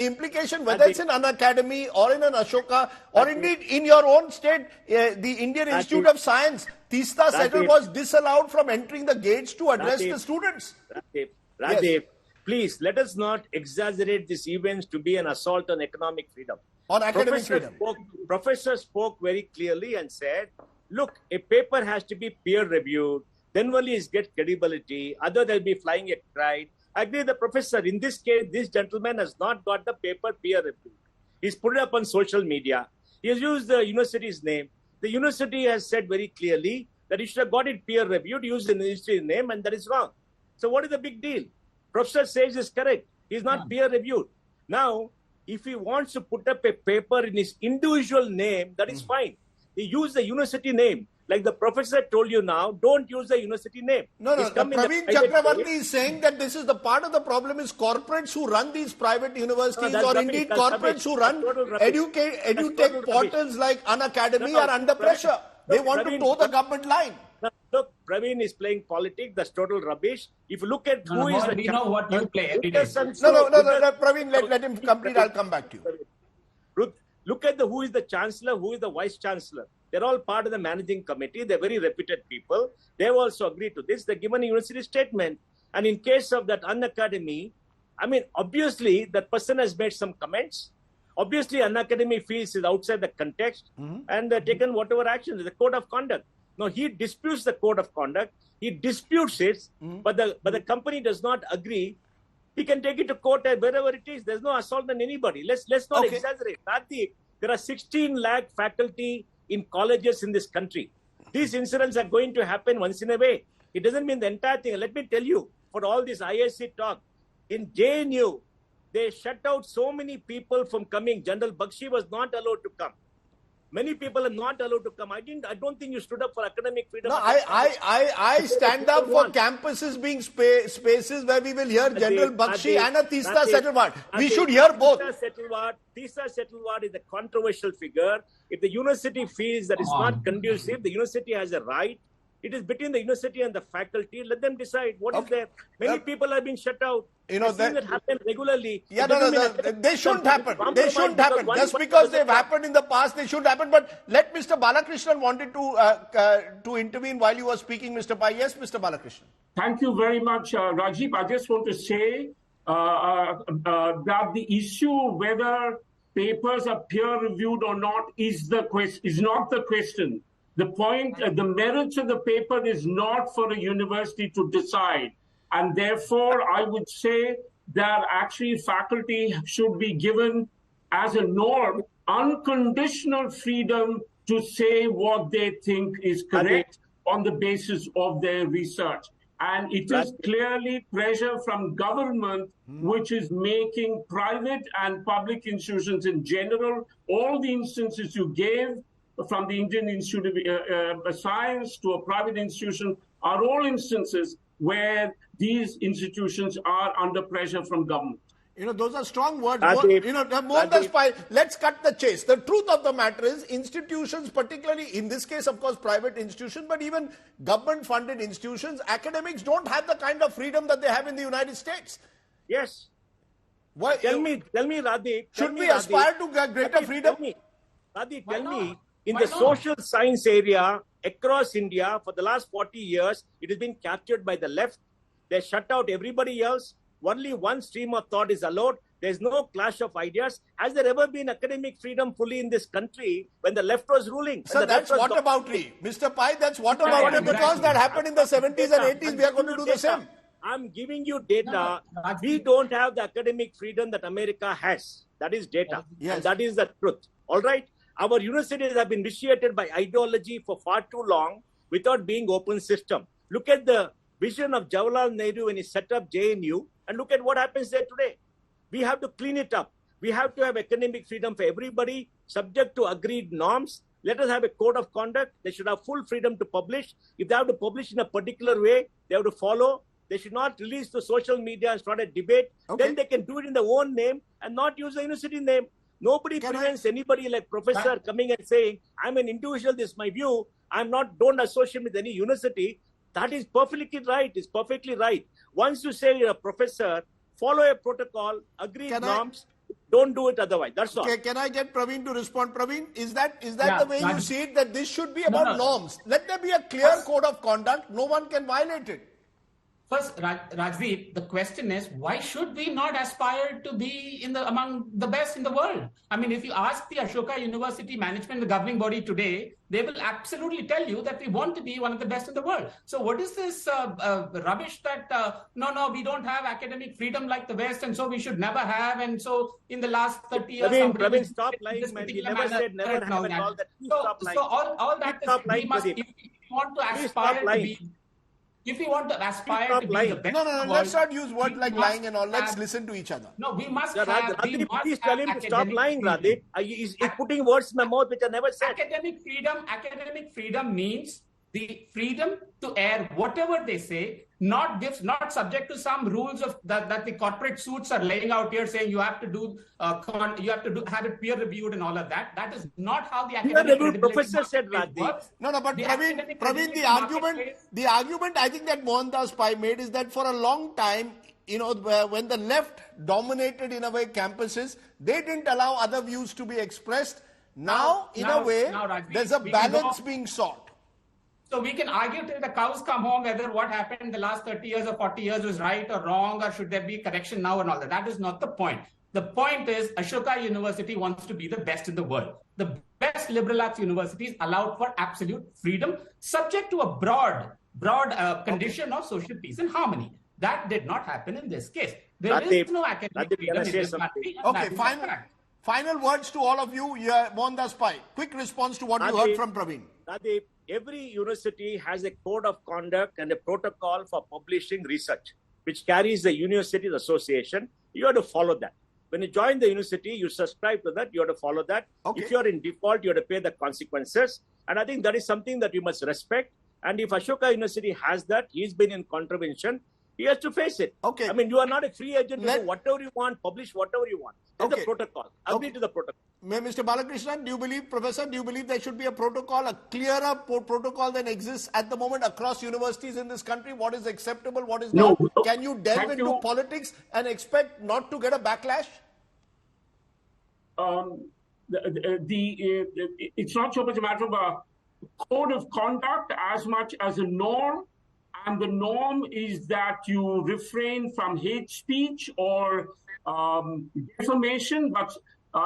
implication, whether it's in Unacademy or in an Ashoka or indeed in your own state, the Indian Institute of Science, Teesta Settle was disallowed from entering the gates to address the students. Radev, please let us not exaggerate these events to be an assault on economic freedom. On academic freedom. Professor spoke very clearly and said, look, a paper has to be peer reviewed, then only it gets credibility, other they'll be flying a kite. I agree with the professor. In this case, this gentleman has not got the paper peer reviewed. He's put it up on social media. He has used the university's name. The university has said very clearly that he should have got it peer reviewed, used the university's name, and that is wrong. So what is the big deal? Professor says is correct. He's not peer reviewed. Now, if he wants to put up a paper in his individual name, that is fine. He used the university name. Like the professor told you now, don't use the university name. No. Praveen Chakravarti is saying that this is the part of the problem is corporates who run these private universities or indeed corporates who run edutech portals like Unacademy are under pressure. They want to toe the government line. Look, Praveen is playing politics. That's total rubbish. If you look at who is the... We know what you play every day. No, Praveen, let him complete. I'll come back to you. Look at who is the chancellor, who is the vice chancellor. They're all part of the managing committee. They're very reputed people. They've also agreed to this. They're given a university statement. And in case of that Unacademy, I mean, obviously, that person has made some comments. Obviously, Unacademy feels is outside the context and they're taken whatever action. There's a code of conduct. Now, he disputes the code of conduct. He disputes it, but the company does not agree. He can take it to court wherever it is. There's no assault on anybody. Let's not exaggerate. There are 16 lakh faculty in colleges in this country. These incidents are going to happen once in a way. It doesn't mean the entire thing. Let me tell you, for all this ISC talk, in JNU, they shut out so many people from coming. General Bakshi was not allowed to come. Many people are not allowed to come. I don't think you stood up for academic freedom. No, I stand up for campuses being spaces where we will hear General Bakshi and a Teesta Settlewat. We should hear both. Teesta Settlewat is a controversial figure. If the university feels that it's not conducive, the university has a right. It is between the university and the faculty. Let them decide what is there. Many people have been shut out. I've seen that happen regularly. Yeah, they shouldn't happen. They shouldn't happen. Just because they've happened in the past, they shouldn't happen. But let Mr. Balakrishnan wanted to intervene while you were speaking, Mr. Pai. Yes, Mr. Balakrishnan. Thank you very much, Rajiv. I just want to say that the issue whether papers are peer-reviewed or not is not the question. The point, the merits of the paper is not for a university to decide. And therefore, I would say that actually faculty should be given as a norm, unconditional freedom to say what they think is correct on the basis of their research. And it is clearly pressure from government, which is making private and public institutions in general, all the instances you gave, from the Indian Institute of Science to a private institution, are all instances where these institutions are under pressure from government. Those are strong words. Let's cut the chase. The truth of the matter is institutions, particularly in this case, of course, private institutions, but even government-funded institutions, academics don't have the kind of freedom that they have in the United States. Yes. Tell me, Radhi. Should we aspire to greater freedom? Radhi, tell me. In the social science area across India, for the last 40 years, it has been captured by the left. They shut out everybody else. Only one stream of thought is allowed. There's no clash of ideas. Has there ever been academic freedom fully in this country when the left was ruling? Sir, that's whataboutery. Mr. Pai, that's whataboutery because that happened in the 70s and 80s. We are going to do the same. I'm giving you data. We don't have the academic freedom that America has. That is data. Yes. And that is the truth. All right? Our universities have been vitiated by ideology for far too long without being open system. Look at the vision of Jawaharlal Nehru when he set up JNU and look at what happens there today. We have to clean it up. We have to have academic freedom for everybody, subject to agreed norms. Let us have a code of conduct. They should have full freedom to publish. If they have to publish in a particular way, they have to follow. They should not release to social media and start a debate. Then they can do it in their own name and not use the university name. Nobody prevents anybody like professor coming and saying, I'm an individual, this is my view. Don't associate with any university. That is perfectly right. It's perfectly right. Once you say you're a professor, follow a protocol, agreed norms. Don't do it otherwise. That's all. Okay, can I get Praveen to respond? Praveen, is that Yeah, the way you see it, that this should be about norms? Let there be a clear code of conduct. No one can violate it. First, Rajdeep, the question is, why should we not aspire to be among the best in the world? I mean, if you ask the Ashoka University management, the governing body today, they will absolutely tell you that we want to be one of the best in the world. So what is this rubbish that, no, we don't have academic freedom like the West, and so we should never have, and so in the last 30 years... Praveen, stop lying, man. You never said never have and all that. Stop lying. So all that is, we must, if we want to aspire to be... If we want to aspire to be the best, no, let's not use words like lying and all. Let's listen to each other. No, we must please tell him to stop lying, Radhip. He's putting words in my mouth which I never said. Academic freedom means the freedom to air whatever they say, not subject to some rules of that the corporate suits are laying out here, saying you have to do have it peer reviewed and all of that. That is not how the academic professor said, Radhip. No, but Praveen, the argument I think that Mohandas Pai made is that for a long time, when the left dominated in a way campuses, they didn't allow other views to be expressed. Now, there's a balance being sought. So we can argue till the cows come home whether what happened in the last 30 years or 40 years was right or wrong, or should there be correction now and all that. That is not the point. The point is Ashoka University wants to be the best in the world. The best liberal arts universities allowed for absolute freedom, subject to a broad condition of social peace and harmony. That did not happen in this case. There is no academic freedom in this country. Okay, final words to all of you. Mohandas Pai, quick response to what you heard from Praveen. Radhip, every university has a code of conduct and a protocol for publishing research, which carries the university's association. You have to follow that. When you join the university, you subscribe to that, you have to follow that. Okay. If you're in default, you have to pay the consequences. And I think that is something that you must respect. And if Ashoka University has that, he's been in contravention, he has to face it. Okay. I mean, you are not a free agent to do whatever you want, publish whatever you want. There's Okay. a protocol. Agree to the protocol. Mr. Balakrishnan, Professor, do you believe there should be a protocol, a clearer protocol than exists at the moment across universities in this country? What is acceptable, what is not? Can you delve into politics and expect not to get a backlash? It's not so much a matter of a code of conduct as much as a norm. And the norm is that you refrain from hate speech or defamation, but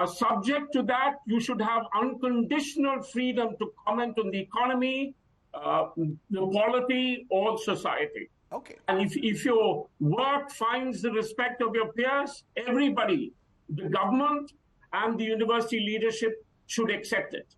subject to that, you should have unconditional freedom to comment on the economy, the polity, or society. Okay. And if your work finds the respect of your peers, everybody, the government and the university leadership should accept it.